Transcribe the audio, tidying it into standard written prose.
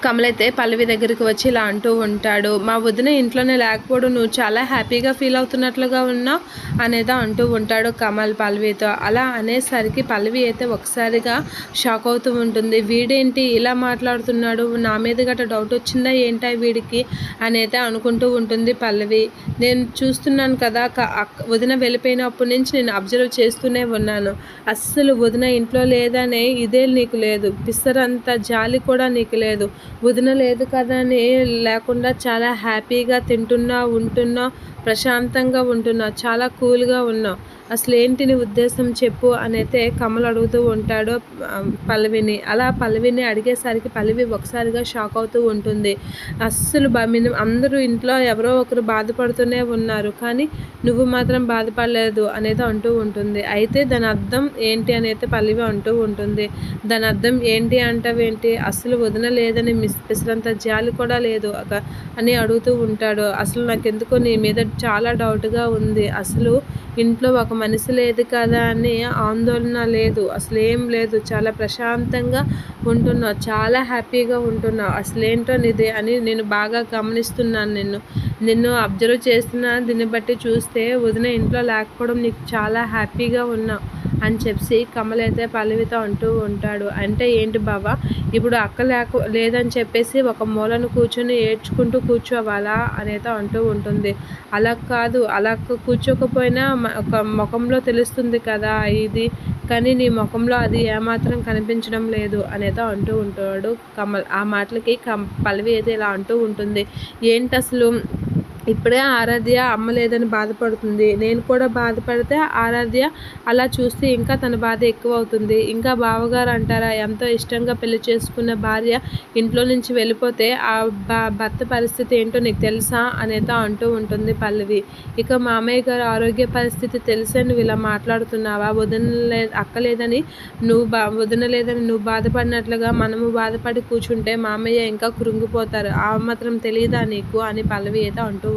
కమలైతే పల్లవి దగ్గరికి వచ్చి ఇలా అంటూ ఉంటాడు, మా వదిన ఇంట్లోనే లేకపోవడం నువ్వు చాలా హ్యాపీగా ఫీల్ అవుతున్నట్లుగా ఉన్నావు అనేదా అంటూ ఉంటాడు కమల్ పల్లవితో. అలా అనేసరికి పల్లవి అయితే ఒకసారిగా షాక్ అవుతూ ఉంటుంది. వీడేంటి ఇలా మాట్లాడుతున్నాడు, నా మీద గట్రా డౌట్ వచ్చిందా ఏంటా వీడికి అనేది అనుకుంటూ ఉంటుంది పల్లవి. నేను చూస్తున్నాను కదా, వదిన వెళ్ళిపోయినప్పటి నుంచి నేను అబ్జర్వ్ చేస్తూనే ఉన్నాను. అస్సలు వదిన ఇంట్లో లేదనే ఇదే నీకు లేదు, పిసరంత జాలి కూడా నీకు లేదు. వదిన లేదు కదా అని లేకుండా చాలా హ్యాపీగా తింటున్నా, ఉంటున్నా, ప్రశాంతంగా ఉంటున్నా, చాలా కూల్గా ఉన్నావు. అసలు ఏంటి నీ ఉద్దేశం చెప్పు అనైతే కమల్ అడుగుతూ ఉంటాడు పల్లవిని. అలా పల్లవిని అడిగేసరికి పల్లవి ఒకసారిగా షాక్ అవుతూ ఉంటుంది. అస్సలు అందరూ ఇంట్లో ఎవరో ఒకరు బాధపడుతూనే ఉన్నారు, కానీ నువ్వు మాత్రం బాధపడలేదు అనేది అంటూ ఉంటుంది. అయితే దాని అర్థం ఏంటి అని అయితే పల్లవి అంటూ ఉంటుంది. దాని అర్థం ఏంటి అంటావేంటి, అసలు వదిన లేదని పిసరంత జాలి కూడా లేదు అని అడుగుతూ ఉంటాడు. అసలు నాకెందుకో నీ మీద చాలా డౌట్గా ఉంది. అసలు ఇంట్లో ఒక మనిషి లేదు కదా అని ఆందోళన లేదు, అసలు ఏం లేదు, చాలా ప్రశాంతంగా ఉంటున్నావు, చాలా హ్యాపీగా ఉంటున్నావు. అసలేంటో నీది అని నేను బాగా గమనిస్తున్నాను, నిన్ను అబ్జర్వ్ చేస్తున్నా. దీన్ని బట్టి చూస్తే వదిన ఇంట్లో లేకపోవడం నీకు చాలా హ్యాపీగా ఉన్నావు అని చెప్పి కమల్ అయితే పల్లవితో అంటూ ఉంటాడు. అంటే ఏంటి బావా, ఇప్పుడు అక్క లేదని చెప్పేసి ఒక మూలను కూర్చొని ఏడ్చుకుంటూ కూర్చోవాలా అనేది అంటూ ఉంటుంది. అలా కాదు, అలా కూర్చోకపోయినా ఒక ముఖంలో తెలుస్తుంది కదా ఇది, కానీ నీ ముఖంలో అది ఏమాత్రం కనిపించడం లేదు అనేది అంటూ ఉంటాడు కమల్. ఆ మాటలకి పల్లవి అయితే ఇలా అంటూ ఉంటుంది, ఏంటి అసలు ఇప్పుడే ఆరాధ్య అమ్మ లేదని బాధపడుతుంది, నేను కూడా బాధపడితే ఆరాధ్య అలా చూస్తే ఇంకా తన బాధ ఎక్కువ అవుతుంది. ఇంకా బావగారు అంటారా, ఎంతో ఇష్టంగా పెళ్లి చేసుకున్న భార్య ఇంట్లో నుంచి వెళ్ళిపోతే ఆ భర్త పరిస్థితి ఏంటో నీకు తెలుసా అనేది అంటూ ఉంటుంది పల్లవి. ఇక మామయ్య గారు ఆరోగ్య పరిస్థితి తెలిసే నువ్వు ఇలా మాట్లాడుతున్నావా, అక్క లేదని వదిన లేదని నువ్వు బాధపడినట్లుగా మనము బాధపడి కూర్చుంటే మామయ్య ఇంకా కృంగిపోతారు, ఆ మాత్రం తెలియదా నీకు అని పల్లవి అయితే అంటూ ఉంటుంది.